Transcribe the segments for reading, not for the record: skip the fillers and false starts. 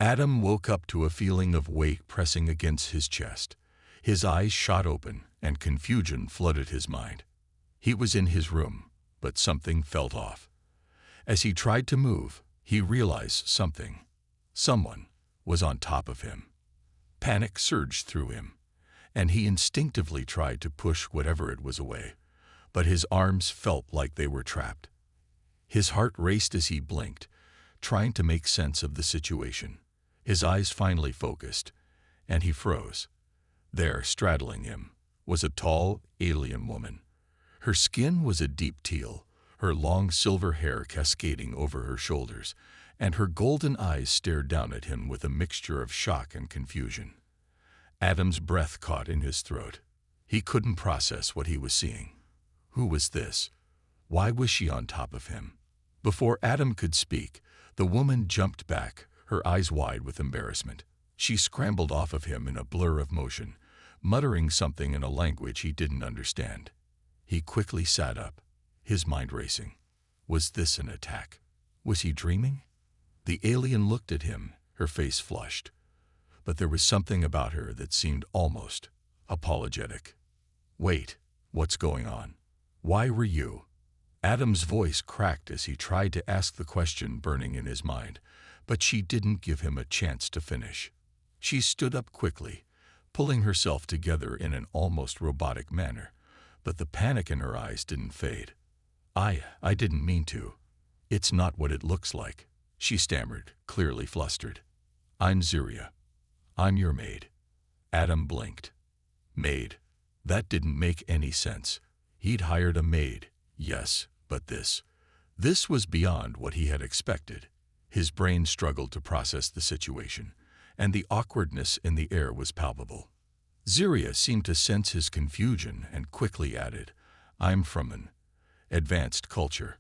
Adam woke up to a feeling of weight pressing against his chest. His eyes shot open, and confusion flooded his mind. He was in his room, but something felt off. As he tried to move, he realized something. Someone was on top of him. Panic surged through him, and he instinctively tried to push whatever it was away, but his arms felt like they were trapped. His heart raced as he blinked, trying to make sense of the situation. His eyes finally focused, and he froze. There, straddling him, was a tall, alien woman. Her skin was a deep teal, her long silver hair cascading over her shoulders, and her golden eyes stared down at him with a mixture of shock and confusion. Adam's breath caught in his throat. He couldn't process what he was seeing. Who was this? Why was she on top of him? Before Adam could speak, the woman jumped back, her eyes wide with embarrassment. She scrambled off of him in a blur of motion, muttering something in a language he didn't understand. He quickly sat up, his mind racing. Was this an attack? Was he dreaming? The alien looked at him, her face flushed. But there was something about her that seemed almost apologetic. Wait, what's going on? Why were you? Adam's voice cracked as he tried to ask the question burning in his mind, but she didn't give him a chance to finish. She stood up quickly, pulling herself together in an almost robotic manner, but the panic in her eyes didn't fade. I didn't mean to. It's not what it looks like, she stammered, clearly flustered. I'm Ziria. I'm your maid. Adam blinked. Maid. That didn't make any sense. He'd hired a maid, yes, but this was beyond what he had expected. His brain struggled to process the situation, and the awkwardness in the air was palpable. Ziria seemed to sense his confusion and quickly added, I'm from an advanced culture.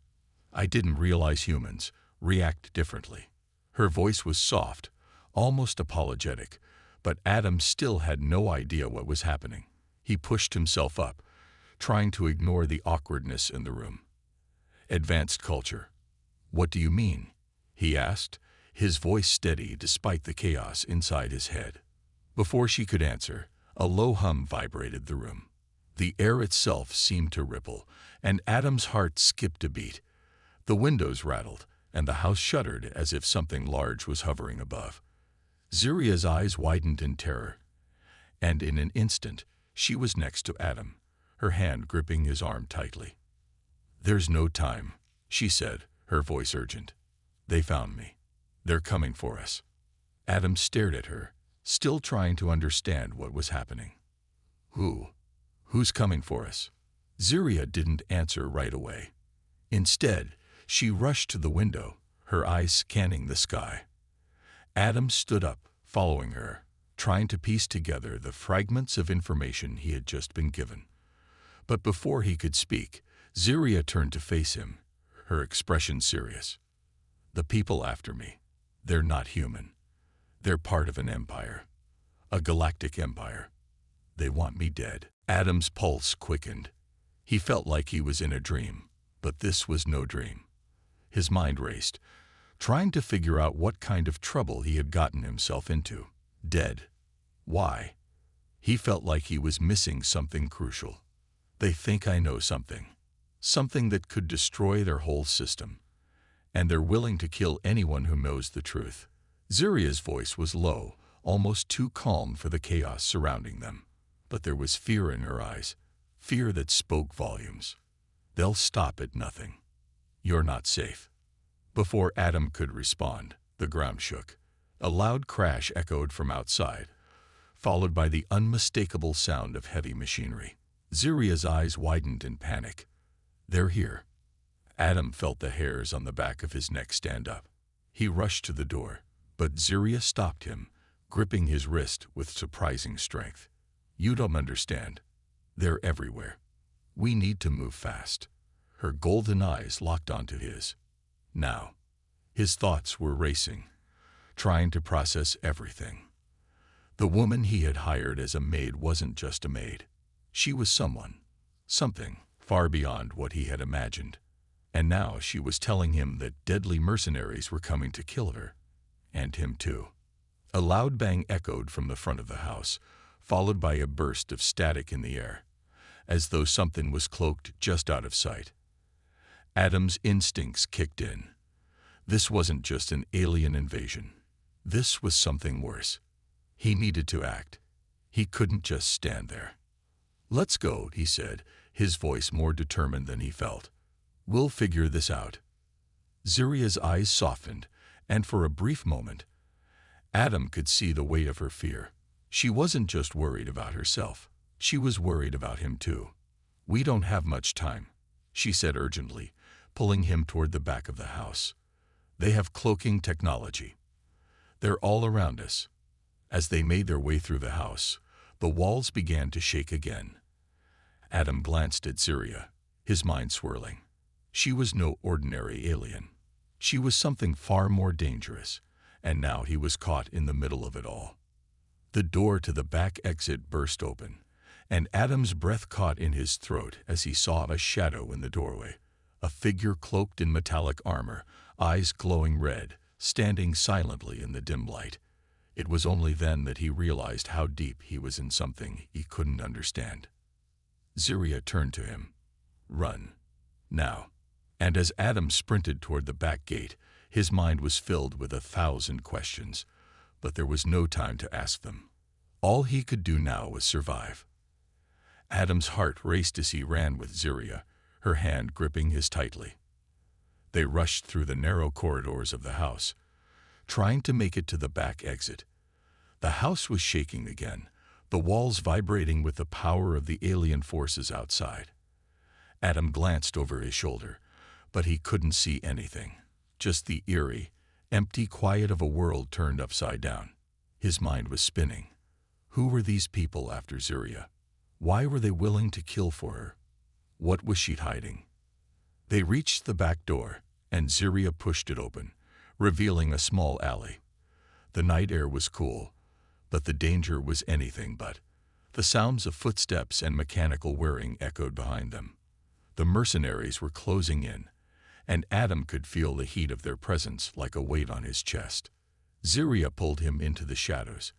I didn't realize humans react differently. Her voice was soft, almost apologetic, but Adam still had no idea what was happening. He pushed himself up, trying to ignore the awkwardness in the room. Advanced culture. What do you mean? He asked, his voice steady despite the chaos inside his head. Before she could answer, a low hum vibrated the room. The air itself seemed to ripple, and Adam's heart skipped a beat. The windows rattled, and the house shuddered as if something large was hovering above. Ziria's eyes widened in terror, and in an instant, she was next to Adam, her hand gripping his arm tightly. There's no time, she said, her voice urgent. They found me. They're coming for us. Adam stared at her, still trying to understand what was happening. Who's coming for us? Ziria didn't answer right away. Instead, she rushed to the window, her eyes scanning the sky. Adam stood up, following her, trying to piece together the fragments of information he had just been given. But before he could speak, Ziria turned to face him, her expression serious. The people after me, they're not human. They're part of an empire, a galactic empire. They want me dead. Adam's pulse quickened. He felt like he was in a dream, but this was no dream. His mind raced, trying to figure out what kind of trouble he had gotten himself into. Dead. Why? He felt like he was missing something crucial. They think I know something. Something that could destroy their whole system. And they're willing to kill anyone who knows the truth. Ziria's voice was low, almost too calm for the chaos surrounding them. But there was fear in her eyes, fear that spoke volumes. They'll stop at nothing. You're not safe. Before Adam could respond, the ground shook. A loud crash echoed from outside, followed by the unmistakable sound of heavy machinery. Ziria's eyes widened in panic. They're here. Adam felt the hairs on the back of his neck stand up. He rushed to the door, but Ziria stopped him, gripping his wrist with surprising strength. You don't understand. They're everywhere. We need to move fast. Her golden eyes locked onto his. Now, his thoughts were racing, trying to process everything. The woman he had hired as a maid wasn't just a maid. She was someone, something far beyond what he had imagined. And now she was telling him that deadly mercenaries were coming to kill her, and him too. A loud bang echoed from the front of the house, followed by a burst of static in the air, as though something was cloaked just out of sight. Adam's instincts kicked in. This wasn't just an alien invasion. This was something worse. He needed to act. He couldn't just stand there. "Let's go," he said, his voice more determined than he felt. "We'll figure this out." Zuria's eyes softened, and for a brief moment, Adam could see the weight of her fear. She wasn't just worried about herself. She was worried about him too. "We don't have much time," she said urgently, pulling him toward the back of the house. "They have cloaking technology. They're all around us." As they made their way through the house, the walls began to shake again. Adam glanced at Ziria, his mind swirling. She was no ordinary alien. She was something far more dangerous, and now he was caught in the middle of it all. The door to the back exit burst open, and Adam's breath caught in his throat as he saw a shadow in the doorway, a figure cloaked in metallic armor, eyes glowing red, standing silently in the dim light. It was only then that he realized how deep he was in something he couldn't understand. Ziria turned to him. "Run. Now." And as Adam sprinted toward the back gate, his mind was filled with 1,000 questions, but there was no time to ask them. All he could do now was survive. Adam's heart raced as he ran with Ziria, her hand gripping his tightly. They rushed through the narrow corridors of the house, trying to make it to the back exit. The house was shaking again, the walls vibrating with the power of the alien forces outside. Adam glanced over his shoulder, but he couldn't see anything, just the eerie, empty quiet of a world turned upside down. His mind was spinning. Who were these people after Ziria? Why were they willing to kill for her? What was she hiding? They reached the back door, and Ziria pushed it open, revealing a small alley. The night air was cool, but the danger was anything but. The sounds of footsteps and mechanical whirring echoed behind them. The mercenaries were closing in, and Adam could feel the heat of their presence like a weight on his chest. Ziria pulled him into the shadows,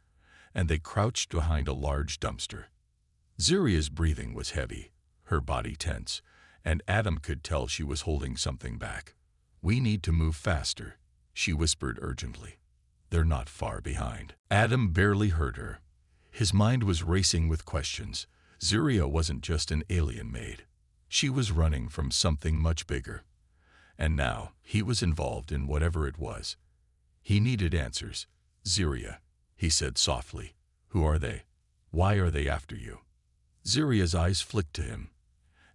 and they crouched behind a large dumpster. Ziria's breathing was heavy, her body tense, and Adam could tell she was holding something back. "We need to move faster," she whispered urgently. "They're not far behind." Adam barely heard her. His mind was racing with questions. Ziria wasn't just an alien maid. She was running from something much bigger. And now he was involved in whatever it was. He needed answers. "Ziria," he said softly. "Who are they? Why are they after you?" Ziria's eyes flicked to him,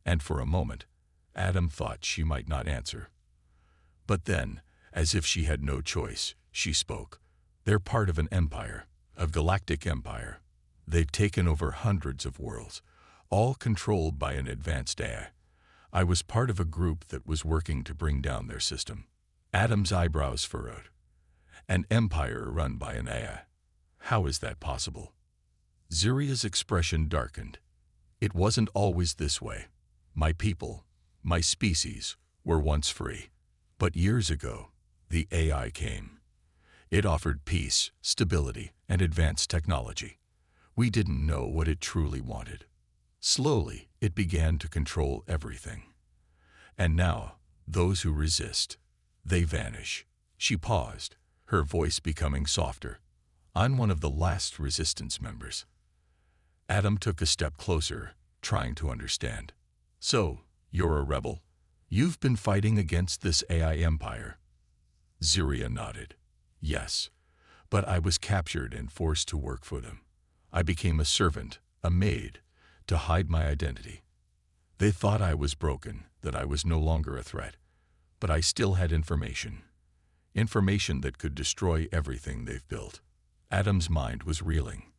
and for a moment, Adam thought she might not answer. But then, as if she had no choice, she spoke. "They're part of an empire, a galactic empire. They've taken over hundreds of worlds, all controlled by an advanced AI. I was part of a group that was working to bring down their system." Adam's eyebrows furrowed. "An empire run by an AI. How is that possible?" Ziria's expression darkened. "It wasn't always this way. My people, my species, were once free. But years ago, the AI came. It offered peace, stability, and advanced technology. We didn't know what it truly wanted. Slowly, it began to control everything. And now, those who resist, they vanish." She paused, her voice becoming softer. "I'm one of the last resistance members." Adam took a step closer, trying to understand. "So, you're a rebel? You've been fighting against this AI empire?" Ziria nodded. "Yes, but I was captured and forced to work for them. I became a servant, a maid, to hide my identity. They thought I was broken, that I was no longer a threat, but I still had information. Information that could destroy everything they've built." Adam's mind was reeling.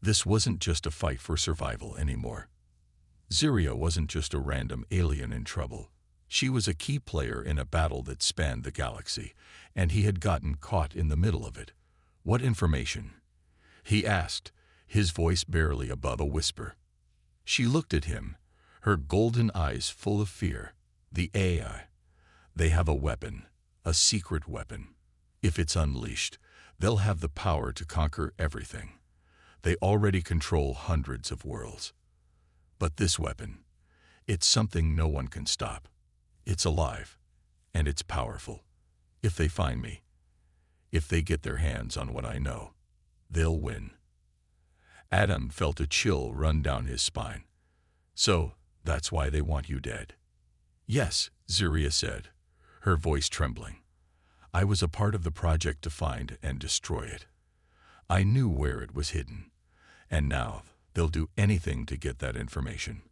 This wasn't just a fight for survival anymore. Ziria wasn't just a random alien in trouble. She was a key player in a battle that spanned the galaxy, and he had gotten caught in the middle of it. "What information?" he asked, his voice barely above a whisper. She looked at him, her golden eyes full of fear. "The AI. They have a weapon, a secret weapon. If it's unleashed, They'll have the power to conquer everything. They already control hundreds of worlds. But this weapon, it's something no one can stop. It's alive, and it's powerful. If they find me, if they get their hands on what I know, they'll win. Adam felt a chill run down his spine. So, that's why they want you dead. Yes, Ziria said, her voice trembling. I was a part of the project to find and destroy it. I knew where it was hidden, and now they'll do anything to get that information.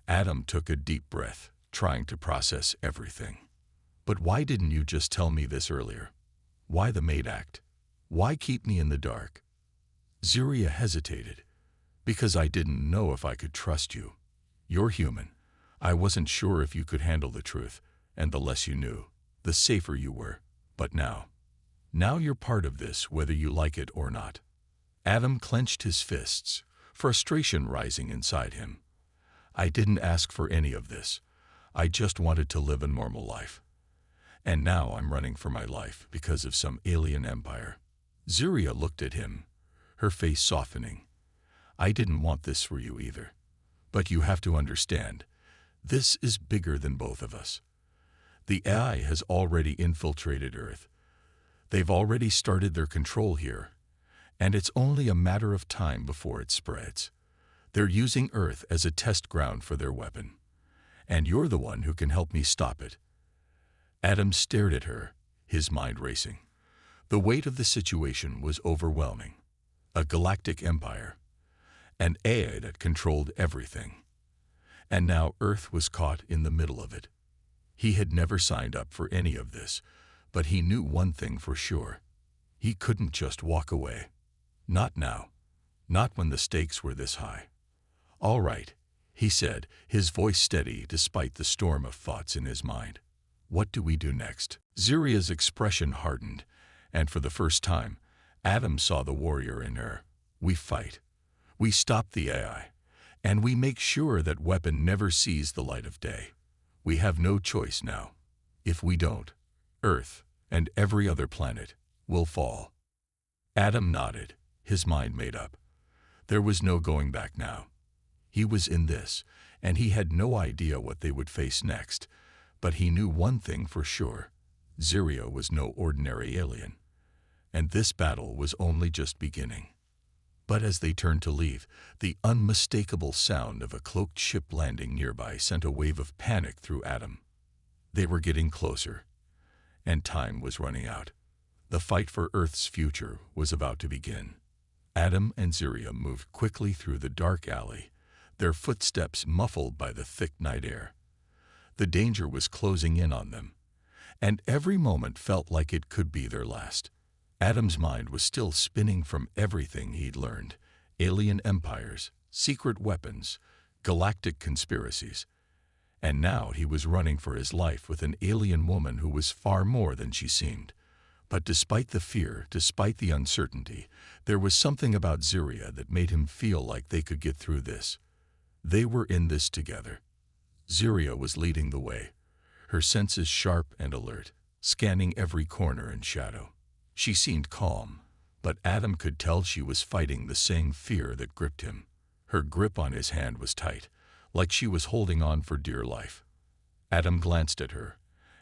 Adam took a deep breath, trying to process everything. But why didn't you just tell me this earlier? Why the maid act? Why keep me in the dark? Ziria hesitated. Because I didn't know if I could trust you. You're human. I wasn't sure if you could handle the truth, and the less you knew, the safer you were. But now you're part of this, whether you like it or not. Adam clenched his fists, frustration rising inside him. I didn't ask for any of this. I just wanted to live a normal life. And now I'm running for my life because of some alien empire. Ziria looked at him, her face softening. I didn't want this for you either. But you have to understand, this is bigger than both of us. The AI has already infiltrated Earth. They've already started their control here, and it's only a matter of time before it spreads. They're using Earth as a test ground for their weapon, and you're the one who can help me stop it. Adam stared at her, his mind racing. The weight of the situation was overwhelming. A galactic empire, an AI that controlled everything. And now Earth was caught in the middle of it. He had never signed up for any of this, but he knew one thing for sure. He couldn't just walk away. Not now. Not when the stakes were this high. All right, he said, his voice steady despite the storm of thoughts in his mind. What do we do next? Ziria's expression hardened, and for the first time, Adam saw the warrior in her. We fight. We stop the AI, and we make sure that weapon never sees the light of day. We have no choice now. If we don't, Earth and every other planet will fall. Adam nodded, his mind made up. There was no going back now. He was in this, and he had no idea what they would face next, but he knew one thing for sure. Ziria was no ordinary alien, and this battle was only just beginning. But as they turned to leave, the unmistakable sound of a cloaked ship landing nearby sent a wave of panic through Adam. They were getting closer, and time was running out. The fight for Earth's future was about to begin. Adam and Ziria moved quickly through the dark alley, their footsteps muffled by the thick night air. The danger was closing in on them, and every moment felt like it could be their last. Adam's mind was still spinning from everything he'd learned: alien empires, secret weapons, galactic conspiracies. And now he was running for his life with an alien woman who was far more than she seemed. But despite the fear, despite the uncertainty, there was something about Ziria that made him feel like they could get through this. They were in this together. Ziria was leading the way, her senses sharp and alert, scanning every corner and shadow. She seemed calm, but Adam could tell she was fighting the same fear that gripped him. Her grip on his hand was tight, like she was holding on for dear life. Adam glanced at her,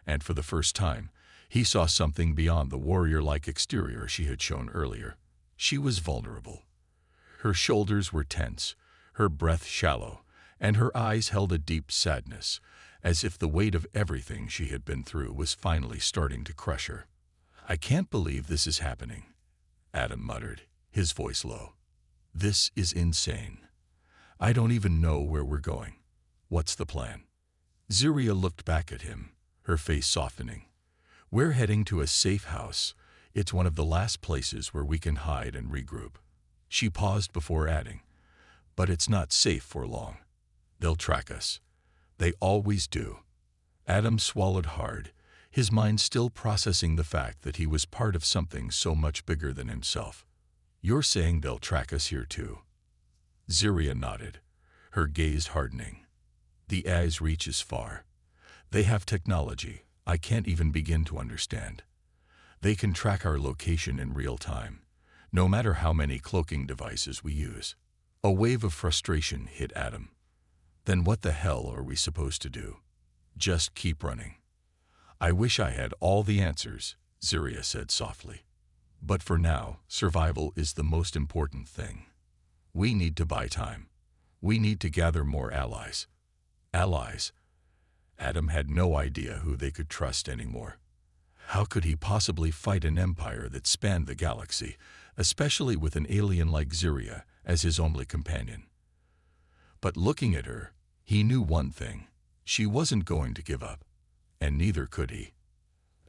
and for the first time, he saw something beyond the warrior-like exterior she had shown earlier. She was vulnerable. Her shoulders were tense, her breath shallow, and her eyes held a deep sadness, as if the weight of everything she had been through was finally starting to crush her. I can't believe this is happening, Adam muttered, his voice low. This is insane. I don't even know where we're going. What's the plan? Ziria looked back at him, her face softening. We're heading to a safe house. It's one of the last places where we can hide and regroup. She paused before adding, but it's not safe for long. They'll track us. They always do. Adam swallowed hard, his mind still processing the fact that he was part of something so much bigger than himself. You're saying they'll track us here too? Ziria nodded, her gaze hardening. The AI's reach is far. They have technology I can't even begin to understand. They can track our location in real time, no matter how many cloaking devices we use. A wave of frustration hit Adam. Then what the hell are we supposed to do? Just keep running. I wish I had all the answers, Ziria said softly. But for now, survival is the most important thing. We need to buy time. We need to gather more allies. Allies? Adam had no idea who they could trust anymore. How could he possibly fight an empire that spanned the galaxy, especially with an alien like Ziria as his only companion? But looking at her, he knew one thing. She wasn't going to give up, and neither could he.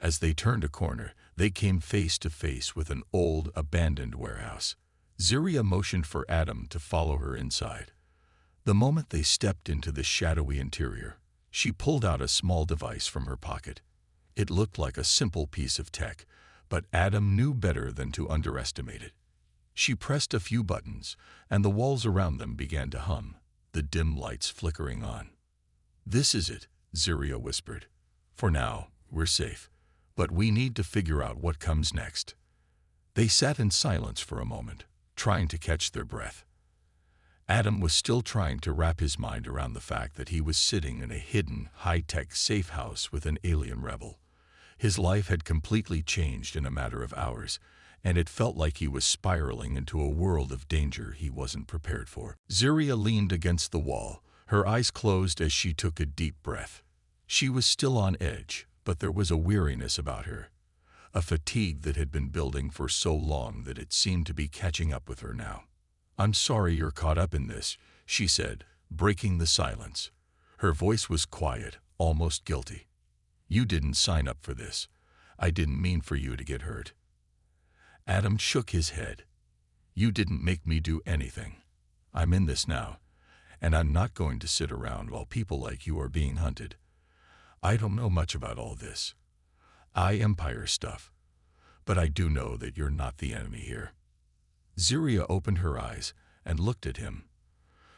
As they turned a corner, they came face to face with an old, abandoned warehouse. Ziria motioned for Adam to follow her inside. The moment they stepped into the shadowy interior, she pulled out a small device from her pocket. It looked like a simple piece of tech, but Adam knew better than to underestimate it. She pressed a few buttons, and the walls around them began to hum, the dim lights flickering on. "This is it," Ziria whispered. "For now, we're safe, but we need to figure out what comes next." They sat in silence for a moment, trying to catch their breath. Adam was still trying to wrap his mind around the fact that he was sitting in a hidden, high-tech safe house with an alien rebel. His life had completely changed in a matter of hours, and it felt like he was spiraling into a world of danger he wasn't prepared for. Ziria leaned against the wall, her eyes closed as she took a deep breath. She was still on edge, but there was a weariness about her, a fatigue that had been building for so long that it seemed to be catching up with her now. "I'm sorry you're caught up in this," she said, breaking the silence. Her voice was quiet, almost guilty. "You didn't sign up for this. I didn't mean for you to get hurt." Adam shook his head. "You didn't make me do anything. I'm in this now, and I'm not going to sit around while people like you are being hunted. I don't know much about all this. Empire stuff. But I do know that you're not the enemy here." Ziria opened her eyes and looked at him.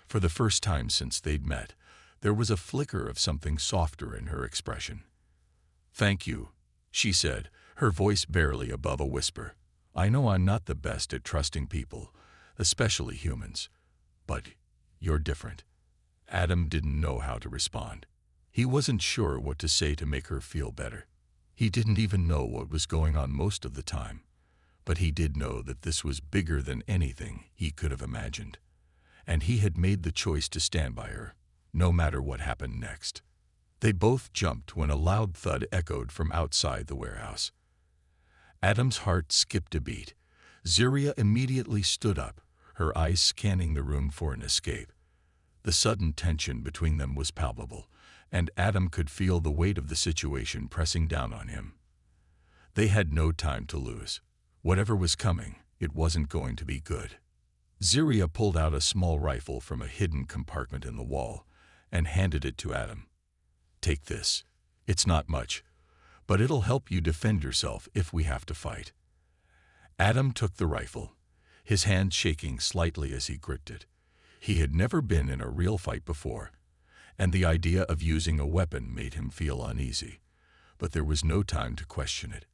For the first time since they'd met, there was a flicker of something softer in her expression. "Thank you," she said, her voice barely above a whisper. "I know I'm not the best at trusting people, especially humans. But you're different." Adam didn't know how to respond. He wasn't sure what to say to make her feel better. He didn't even know what was going on most of the time. But he did know that this was bigger than anything he could have imagined. And he had made the choice to stand by her, no matter what happened next. They both jumped when a loud thud echoed from outside the warehouse. Adam's heart skipped a beat. Ziria immediately stood up, her eyes scanning the room for an escape. The sudden tension between them was palpable, and Adam could feel the weight of the situation pressing down on him. They had no time to lose. Whatever was coming, it wasn't going to be good. Ziria pulled out a small rifle from a hidden compartment in the wall and handed it to Adam. "Take this. It's not much, but it'll help you defend yourself if we have to fight." Adam took the rifle, his hand shaking slightly as he gripped it. He had never been in a real fight before, and the idea of using a weapon made him feel uneasy. But there was no time to question it.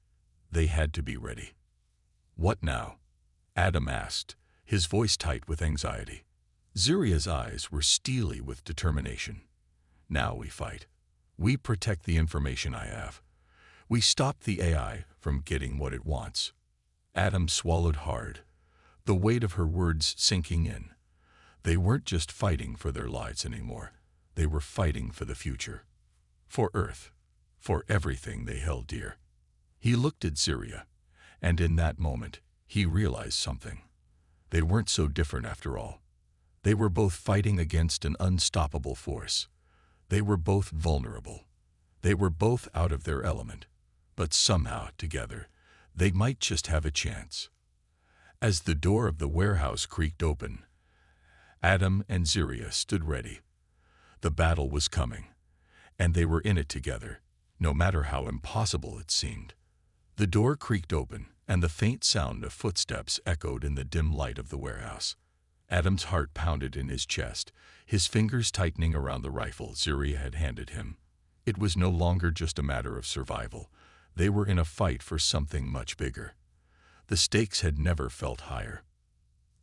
They had to be ready. "What now?" Adam asked, his voice tight with anxiety. Ziria's eyes were steely with determination. "Now we fight. We protect the information I have. We stop the AI from getting what it wants." Adam swallowed hard, the weight of her words sinking in. They weren't just fighting for their lives anymore. They were fighting for the future. For Earth. For everything they held dear. He looked at Ziria, and in that moment, he realized something. They weren't so different after all. They were both fighting against an unstoppable force. They were both vulnerable. They were both out of their element. But somehow, together, they might just have a chance. As the door of the warehouse creaked open, Adam and Ziria stood ready. The battle was coming, and they were in it together, no matter how impossible it seemed. The door creaked open, and the faint sound of footsteps echoed in the dim light of the warehouse. Adam's heart pounded in his chest, his fingers tightening around the rifle Ziria had handed him. It was no longer just a matter of survival. They were in a fight for something much bigger. The stakes had never felt higher.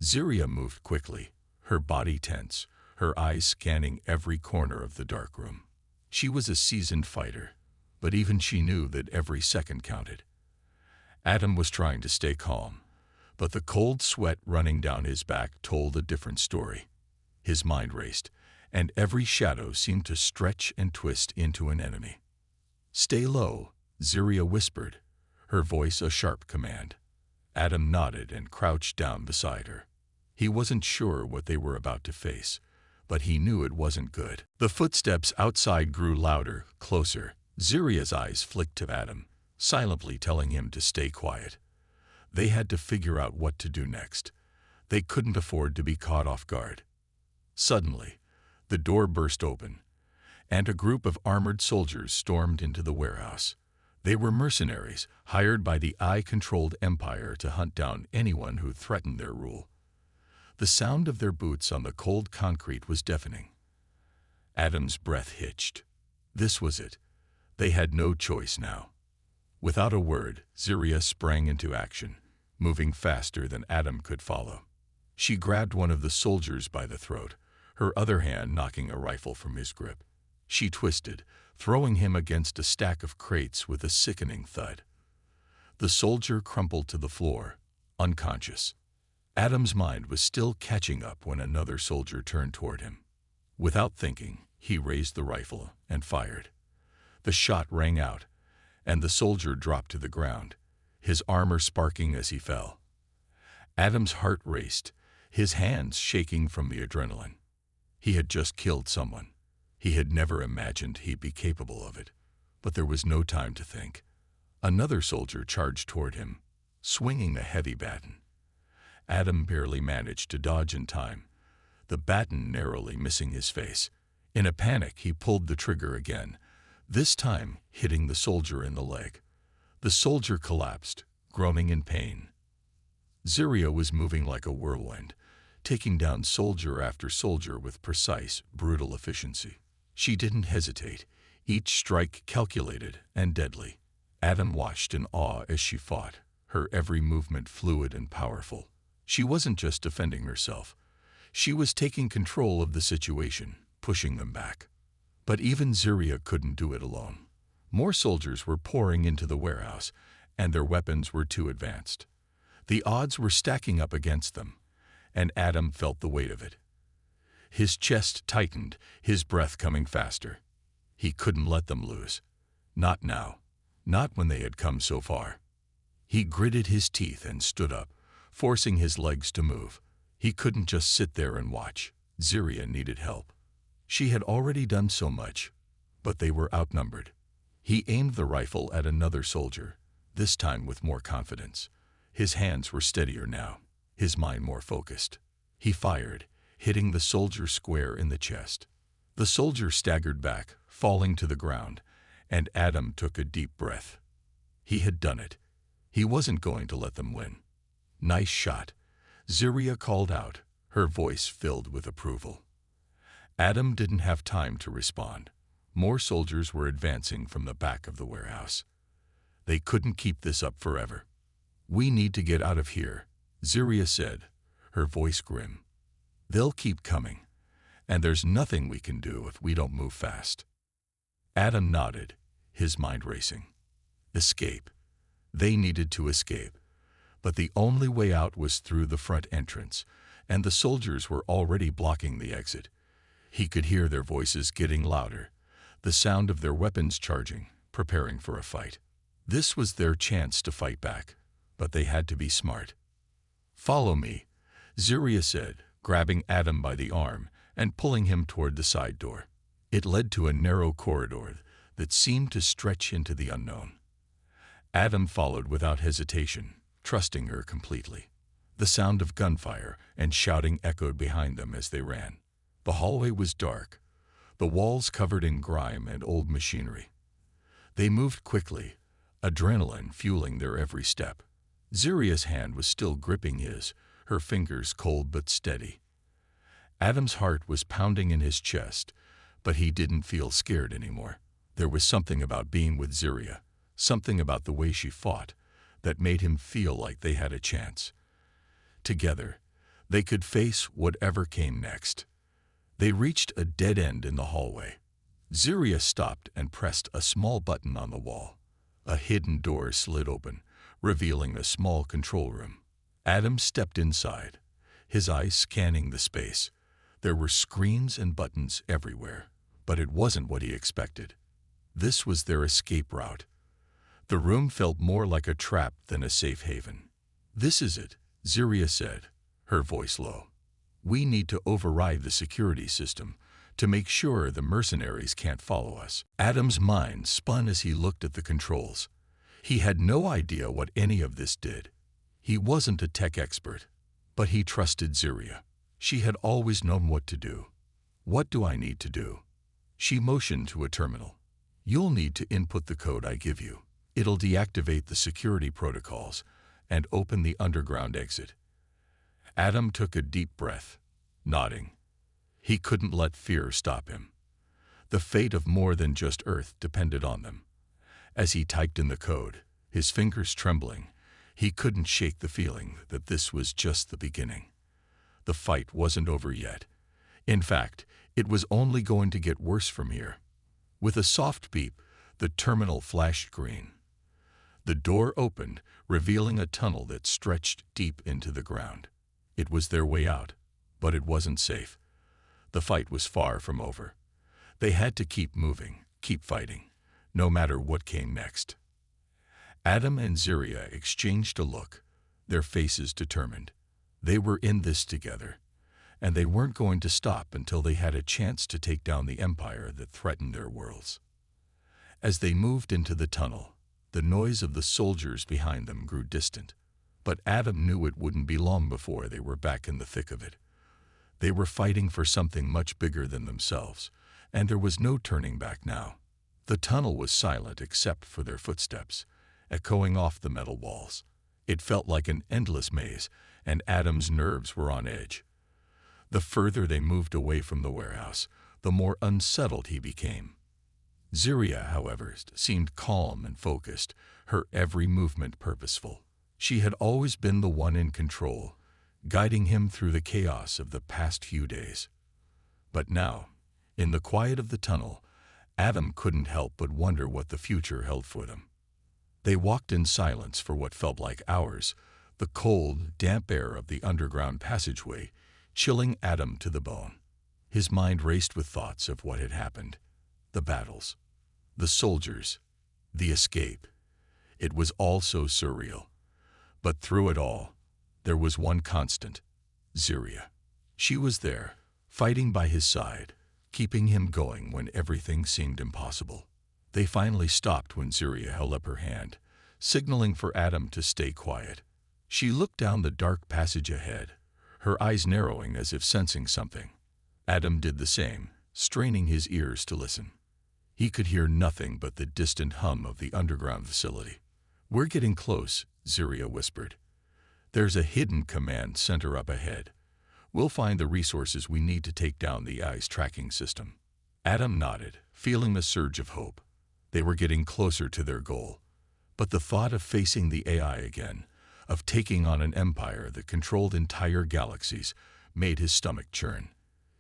Ziria moved quickly, her body tense, her eyes scanning every corner of the dark room. She was a seasoned fighter, but even she knew that every second counted. Adam was trying to stay calm, but the cold sweat running down his back told a different story. His mind raced, and every shadow seemed to stretch and twist into an enemy. "Stay low," Ziria whispered, her voice a sharp command. Adam nodded and crouched down beside her. He wasn't sure what they were about to face, but he knew it wasn't good. The footsteps outside grew louder, closer. Ziria's eyes flicked to Adam, silently telling him to stay quiet. They had to figure out what to do next. They couldn't afford to be caught off guard. Suddenly, the door burst open, and a group of armored soldiers stormed into the warehouse. They were mercenaries, hired by the eye-controlled empire to hunt down anyone who threatened their rule. The sound of their boots on the cold concrete was deafening. Adam's breath hitched. This was it. They had no choice now. Without a word, Ziria sprang into action, moving faster than Adam could follow. She grabbed one of the soldiers by the throat, her other hand knocking a rifle from his grip. She twisted, throwing him against a stack of crates with a sickening thud. The soldier crumpled to the floor, unconscious. Adam's mind was still catching up when another soldier turned toward him. Without thinking, he raised the rifle and fired. The shot rang out, and the soldier dropped to the ground, his armor sparking as he fell. Adam's heart raced, his hands shaking from the adrenaline. He had just killed someone. He had never imagined he'd be capable of it, but there was no time to think. Another soldier charged toward him, swinging a heavy baton. Adam barely managed to dodge in time, the baton narrowly missing his face. In a panic, he pulled the trigger again, this time hitting the soldier in the leg. The soldier collapsed, groaning in pain. Ziria was moving like a whirlwind, taking down soldier after soldier with precise, brutal efficiency. She didn't hesitate, each strike calculated and deadly. Adam watched in awe as she fought, her every movement fluid and powerful. She wasn't just defending herself. She was taking control of the situation, pushing them back. But even Ziria couldn't do it alone. More soldiers were pouring into the warehouse, and their weapons were too advanced. The odds were stacking up against them, and Adam felt the weight of it. His chest tightened, his breath coming faster. He couldn't let them lose. Not now. Not when they had come so far. He gritted his teeth and stood up, forcing his legs to move. He couldn't just sit there and watch. Ziria needed help. She had already done so much, but they were outnumbered. He aimed the rifle at another soldier, this time with more confidence. His hands were steadier now, his mind more focused. He fired, hitting the soldier square in the chest. The soldier staggered back, falling to the ground, and Adam took a deep breath. He had done it. He wasn't going to let them win. "Nice shot," Ziria called out, her voice filled with approval. Adam didn't have time to respond. More soldiers were advancing from the back of the warehouse. They couldn't keep this up forever. "We need to get out of here," Ziria said, her voice grim. "They'll keep coming, and there's nothing we can do if we don't move fast." Adam nodded, his mind racing. Escape. They needed to escape. But the only way out was through the front entrance, and the soldiers were already blocking the exit. He could hear their voices getting louder, the sound of their weapons charging, preparing for a fight. This was their chance to fight back, but they had to be smart. "Follow me," Ziria said, grabbing Adam by the arm and pulling him toward the side door. It led to a narrow corridor that seemed to stretch into the unknown. Adam followed without hesitation, trusting her completely. The sound of gunfire and shouting echoed behind them as they ran. The hallway was dark, the walls covered in grime and old machinery. They moved quickly, adrenaline fueling their every step. Ziria's hand was still gripping his, her fingers cold but steady. Adam's heart was pounding in his chest, but he didn't feel scared anymore. There was something about being with Ziria, something about the way she fought, that made him feel like they had a chance. Together, they could face whatever came next. They reached a dead end in the hallway. Ziria stopped and pressed a small button on the wall. A hidden door slid open, revealing a small control room. Adam stepped inside, his eyes scanning the space. There were screens and buttons everywhere, but it wasn't what he expected. This was their escape route. The room felt more like a trap than a safe haven. "This is it," Ziria said, her voice low. "We need to override the security system to make sure the mercenaries can't follow us." Adam's mind spun as he looked at the controls. He had no idea what any of this did. He wasn't a tech expert, but he trusted Ziria. She had always known what to do. "What do I need to do?" She motioned to a terminal. "You'll need to input the code I give you. It'll deactivate the security protocols and open the underground exit." Adam took a deep breath, nodding. He couldn't let fear stop him. The fate of more than just Earth depended on them. As he typed in the code, his fingers trembling, he couldn't shake the feeling that this was just the beginning. The fight wasn't over yet. In fact, it was only going to get worse from here. With a soft beep, the terminal flashed green. The door opened, revealing a tunnel that stretched deep into the ground. It was their way out, but it wasn't safe. The fight was far from over. They had to keep moving, keep fighting, no matter what came next. Adam and Ziria exchanged a look, their faces determined. They were in this together, and they weren't going to stop until they had a chance to take down the empire that threatened their worlds. As they moved into the tunnel, the noise of the soldiers behind them grew distant, but Adam knew it wouldn't be long before they were back in the thick of it. They were fighting for something much bigger than themselves, and there was no turning back now. The tunnel was silent except for their footsteps, echoing off the metal walls. It felt like an endless maze, and Adam's nerves were on edge. The further they moved away from the warehouse, the more unsettled he became. Ziria, however, seemed calm and focused, her every movement purposeful. She had always been the one in control, guiding him through the chaos of the past few days. But now, in the quiet of the tunnel, Adam couldn't help but wonder what the future held for them. They walked in silence for what felt like hours, the cold, damp air of the underground passageway chilling Adam to the bone. His mind raced with thoughts of what had happened. The battles, the soldiers, the escape. It was all so surreal. But through it all, there was one constant: Ziria. She was there, fighting by his side, keeping him going when everything seemed impossible. They finally stopped when Ziria held up her hand, signaling for Adam to stay quiet. She looked down the dark passage ahead, her eyes narrowing as if sensing something. Adam did the same, straining his ears to listen. He could hear nothing but the distant hum of the underground facility. "We're getting close," Ziria whispered. "There's a hidden command center up ahead. We'll find the resources we need to take down the AI's tracking system." Adam nodded, feeling a surge of hope. They were getting closer to their goal. But the thought of facing the AI again, of taking on an empire that controlled entire galaxies, made his stomach churn.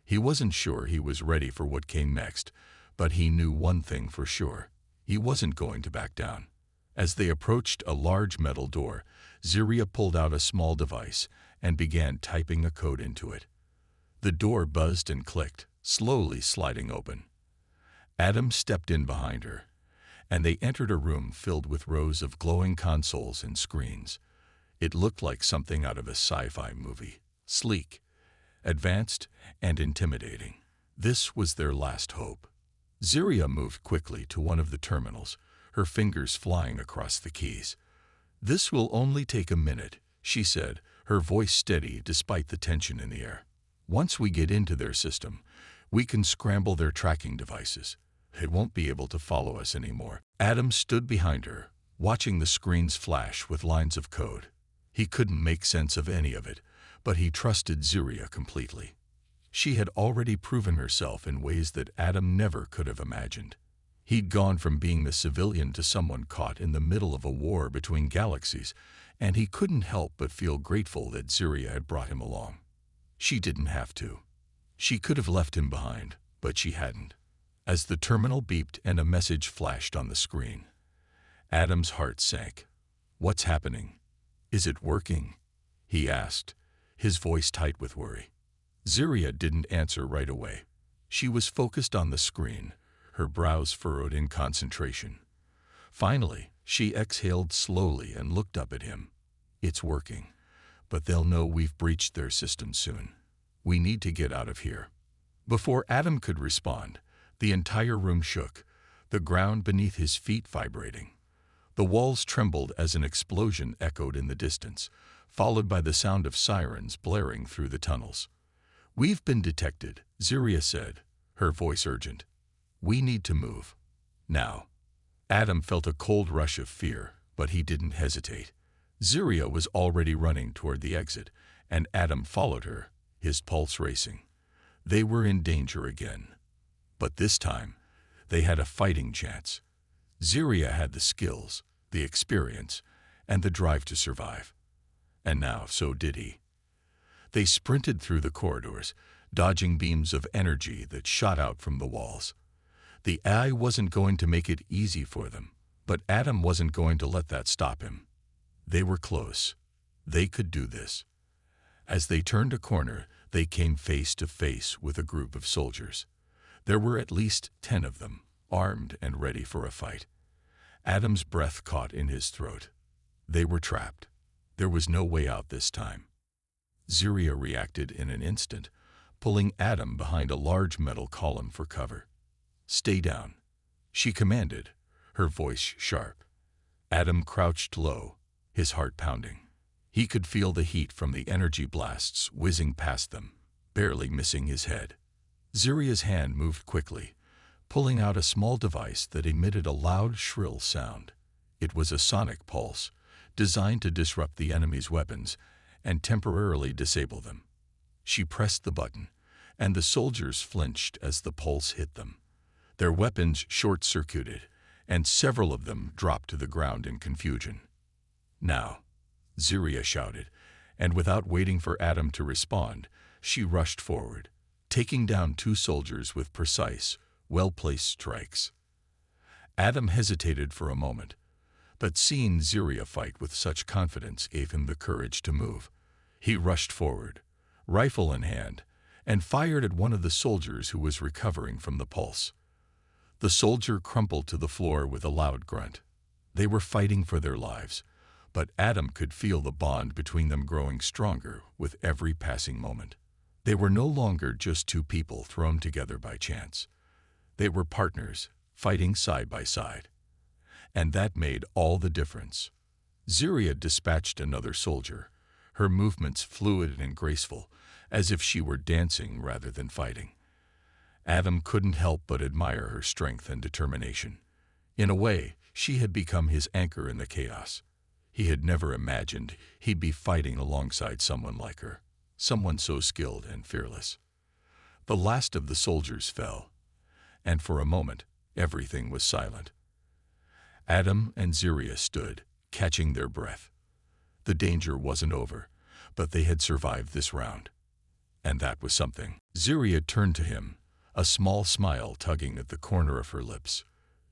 He wasn't sure he was ready for what came next, but he knew one thing for sure: he wasn't going to back down. As they approached a large metal door, Ziria pulled out a small device and began typing a code into it. The door buzzed and clicked, slowly sliding open. Adam stepped in behind her, and they entered a room filled with rows of glowing consoles and screens. It looked like something out of a sci-fi movie, sleek, advanced, and intimidating. This was their last hope. Ziria moved quickly to one of the terminals, her fingers flying across the keys. "This will only take a minute," she said, her voice steady despite the tension in the air. "Once we get into their system, we can scramble their tracking devices. They won't be able to follow us anymore." Adam stood behind her, watching the screens flash with lines of code. He couldn't make sense of any of it, but he trusted Ziria completely. She had already proven herself in ways that Adam never could have imagined. He'd gone from being the civilian to someone caught in the middle of a war between galaxies, and he couldn't help but feel grateful that Ziria had brought him along. She didn't have to. She could have left him behind, but she hadn't. As the terminal beeped and a message flashed on the screen, Adam's heart sank. "What's happening? Is it working?" he asked, his voice tight with worry. Ziria didn't answer right away. She was focused on the screen, her brows furrowed in concentration. Finally, she exhaled slowly and looked up at him. "It's working, but they'll know we've breached their system soon. We need to get out of here." Before Adam could respond, the entire room shook, the ground beneath his feet vibrating. The walls trembled as an explosion echoed in the distance, followed by the sound of sirens blaring through the tunnels. "We've been detected," Ziria said, her voice urgent. "We need to move. Now." Adam felt a cold rush of fear, but he didn't hesitate. Ziria was already running toward the exit, and Adam followed her, his pulse racing. They were in danger again. But this time, they had a fighting chance. Ziria had the skills, the experience, and the drive to survive. And now so did he. They sprinted through the corridors, dodging beams of energy that shot out from the walls. The AI wasn't going to make it easy for them, but Adam wasn't going to let that stop him. They were close. They could do this. As they turned a corner, they came face to face with a group of soldiers. There were at least 10 of them, armed and ready for a fight. Adam's breath caught in his throat. They were trapped. There was no way out this time. Ziria reacted in an instant, pulling Adam behind a large metal column for cover. "Stay down," she commanded, her voice sharp. Adam crouched low, his heart pounding. He could feel the heat from the energy blasts whizzing past them, barely missing his head. Ziria's hand moved quickly, pulling out a small device that emitted a loud, shrill sound. It was a sonic pulse, designed to disrupt the enemy's weapons and temporarily disable them. She pressed the button, and the soldiers flinched as the pulse hit them. Their weapons short-circuited, and several of them dropped to the ground in confusion. "Now," Ziria shouted, and without waiting for Adam to respond, she rushed forward, taking down 2 soldiers with precise, well-placed strikes. Adam hesitated for a moment, but seeing Ziria fight with such confidence gave him the courage to move. He rushed forward, rifle in hand, and fired at one of the soldiers who was recovering from the pulse. The soldier crumpled to the floor with a loud grunt. They were fighting for their lives, but Adam could feel the bond between them growing stronger with every passing moment. They were no longer just 2 people thrown together by chance. They were partners, fighting side by side. And that made all the difference. Ziria dispatched another soldier, her movements fluid and graceful, as if she were dancing rather than fighting. Adam couldn't help but admire her strength and determination. In a way, she had become his anchor in the chaos. He had never imagined he'd be fighting alongside someone like her, someone so skilled and fearless. The last of the soldiers fell, and for a moment, everything was silent. Adam and Ziria stood, catching their breath. The danger wasn't over, but they had survived this round. And that was something. Ziria turned to him, a small smile tugging at the corner of her lips.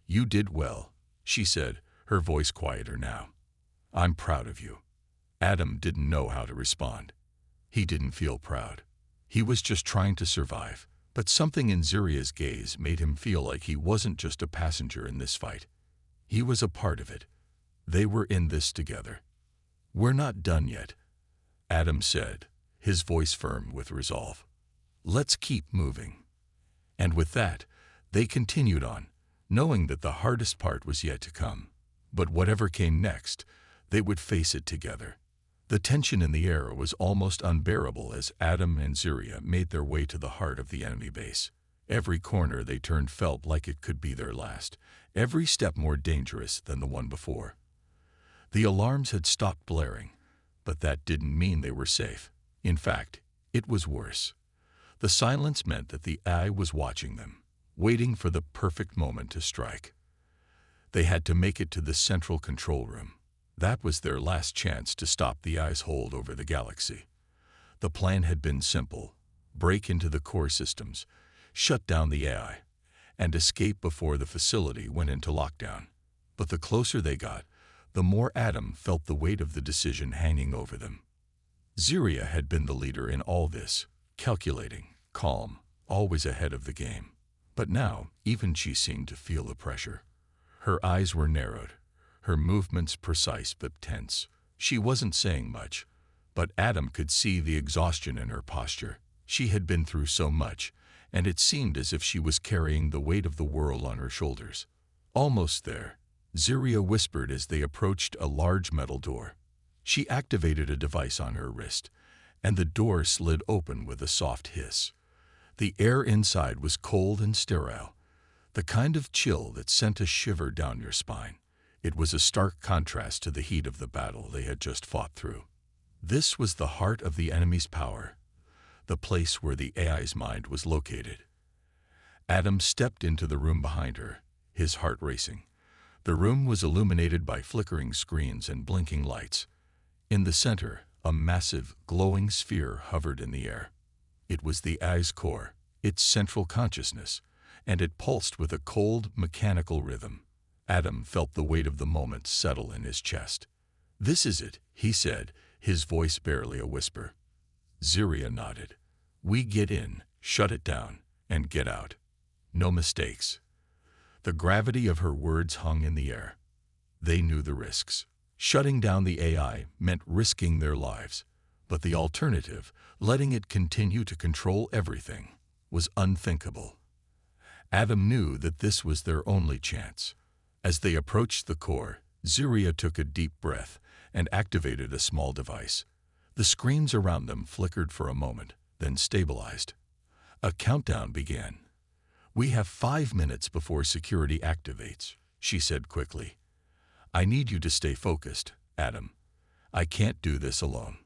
"You did well," she said, her voice quieter now. "I'm proud of you." Adam didn't know how to respond. He didn't feel proud. He was just trying to survive, but something in Ziria's gaze made him feel like he wasn't just a passenger in this fight. He was a part of it. They were in this together. "We're not done yet," Adam said, his voice firm with resolve. "Let's keep moving." And with that, they continued on, knowing that the hardest part was yet to come. But whatever came next, they would face it together. The tension in the air was almost unbearable as Adam and Ziria made their way to the heart of the enemy base. Every corner they turned felt like it could be their last, every step more dangerous than the one before. The alarms had stopped blaring, but that didn't mean they were safe. In fact, it was worse. The silence meant that the AI was watching them, waiting for the perfect moment to strike. They had to make it to the central control room. That was their last chance to stop the Eye's hold over the galaxy. The plan had been simple: break into the core systems, shut down the AI, and escape before the facility went into lockdown. But the closer they got, the more Adam felt the weight of the decision hanging over them. Ziria had been the leader in all this, calculating, calm, always ahead of the game. But now, even she seemed to feel the pressure. Her eyes were narrowed, her movements precise but tense. She wasn't saying much, but Adam could see the exhaustion in her posture. She had been through so much, and it seemed as if she was carrying the weight of the world on her shoulders. Almost there, Ziria whispered as they approached a large metal door. She activated a device on her wrist, and the door slid open with a soft hiss. The air inside was cold and sterile, the kind of chill that sent a shiver down your spine. It was a stark contrast to the heat of the battle they had just fought through. This was the heart of the enemy's power, the place where the AI's mind was located. Adam stepped into the room behind her, his heart racing. The room was illuminated by flickering screens and blinking lights. In the center, a massive, glowing sphere hovered in the air. It was the AI's core, its central consciousness, and it pulsed with a cold, mechanical rhythm. Adam felt the weight of the moment settle in his chest. "This is it," he said, his voice barely a whisper. Ziria nodded. "We get in, shut it down, and get out. No mistakes." The gravity of her words hung in the air. They knew the risks. Shutting down the AI meant risking their lives. But the alternative, letting it continue to control everything, was unthinkable. Adam knew that this was their only chance. As they approached the core, Ziria took a deep breath and activated a small device. The screens around them flickered for a moment, then stabilized. A countdown began. "We have 5 minutes before security activates," she said quickly. "I need you to stay focused, Adam. I can't do this alone."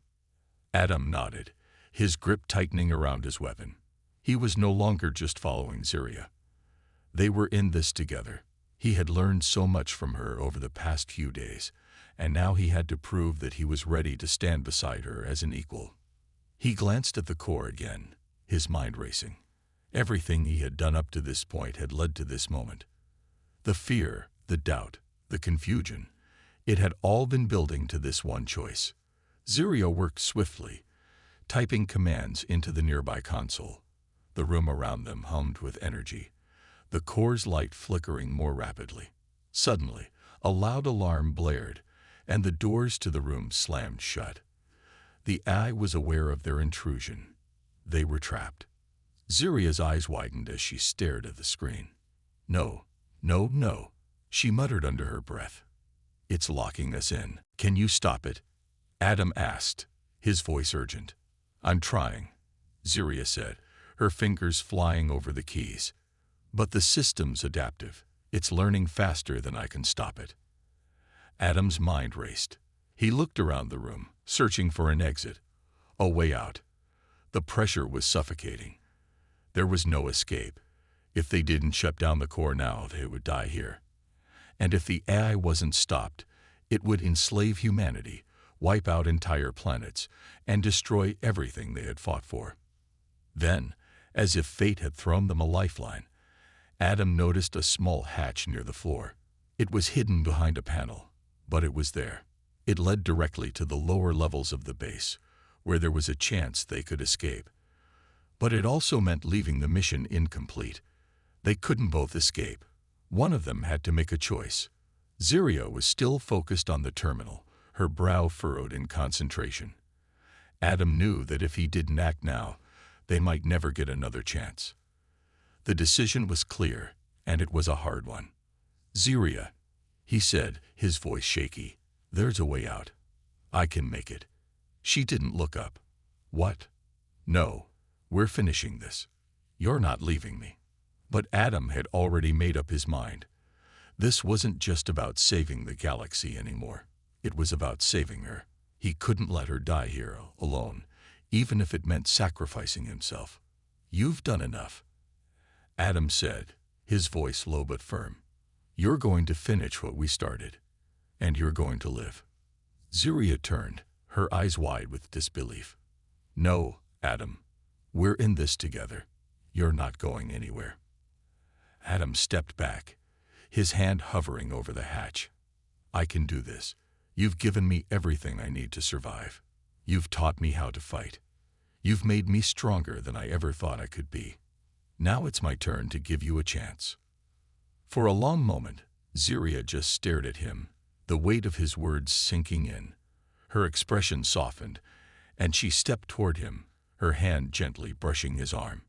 Adam nodded, his grip tightening around his weapon. He was no longer just following Ziria. They were in this together. He had learned so much from her over the past few days, and now he had to prove that he was ready to stand beside her as an equal. He glanced at the core again, his mind racing. Everything he had done up to this point had led to this moment. The fear, the doubt, the confusion, it had all been building to this one choice. Ziria worked swiftly, typing commands into the nearby console. The room around them hummed with energy, the core's light flickering more rapidly. Suddenly, a loud alarm blared, and the doors to the room slammed shut. The AI was aware of their intrusion. They were trapped. Ziria's eyes widened as she stared at the screen. "No, no, no," she muttered under her breath. "It's locking us in. Can you stop it?" Adam asked, his voice urgent. "I'm trying," Ziria said, her fingers flying over the keys. "But the system's adaptive. It's learning faster than I can stop it." Adam's mind raced. He looked around the room, searching for an exit, a way out. The pressure was suffocating. There was no escape. If they didn't shut down the core now, they would die here. And if the AI wasn't stopped, it would enslave humanity, wipe out entire planets, and destroy everything they had fought for. Then, as if fate had thrown them a lifeline, Adam noticed a small hatch near the floor. It was hidden behind a panel, but it was there. It led directly to the lower levels of the base, where there was a chance they could escape. But it also meant leaving the mission incomplete. They couldn't both escape. One of them had to make a choice. Ziria was still focused on the terminal, her brow furrowed in concentration. Adam knew that if he didn't act now, they might never get another chance. The decision was clear, and it was a hard one. "Ziria," he said, his voice shaky, "there's a way out. I can make it." She didn't look up. "What?" "No, we're finishing this. You're not leaving me." But Adam had already made up his mind. This wasn't just about saving the galaxy anymore. It was about saving her. He couldn't let her die here alone, even if it meant sacrificing himself. "You've done enough," Adam said, his voice low but firm. "You're going to finish what we started, and you're going to live." Ziria turned, her eyes wide with disbelief. "No, Adam. We're in this together. You're not going anywhere." Adam stepped back, his hand hovering over the hatch. "I can do this. You've given me everything I need to survive. You've taught me how to fight. You've made me stronger than I ever thought I could be. Now it's my turn to give you a chance." For a long moment, Ziria just stared at him, the weight of his words sinking in. Her expression softened, and she stepped toward him, her hand gently brushing his arm.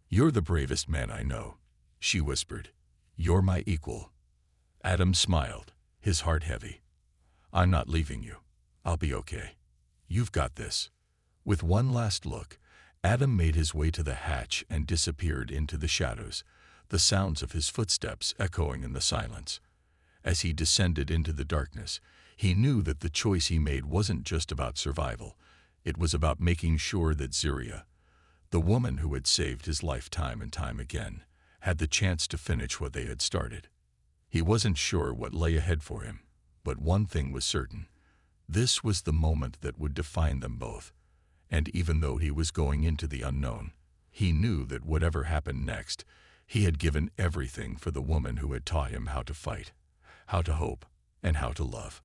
"You're the bravest man I know," she whispered. "You're my equal." Adam smiled, his heart heavy. "I'm not leaving you. I'll be okay. You've got this." With one last look, Adam made his way to the hatch and disappeared into the shadows, the sounds of his footsteps echoing in the silence. As he descended into the darkness, he knew that the choice he made wasn't just about survival. It was about making sure that Ziria, the woman who had saved his life time and time again, had the chance to finish what they had started. He wasn't sure what lay ahead for him, but one thing was certain. This was the moment that would define them both. And even though he was going into the unknown, he knew that whatever happened next, he had given everything for the woman who had taught him how to fight, how to hope, and how to love.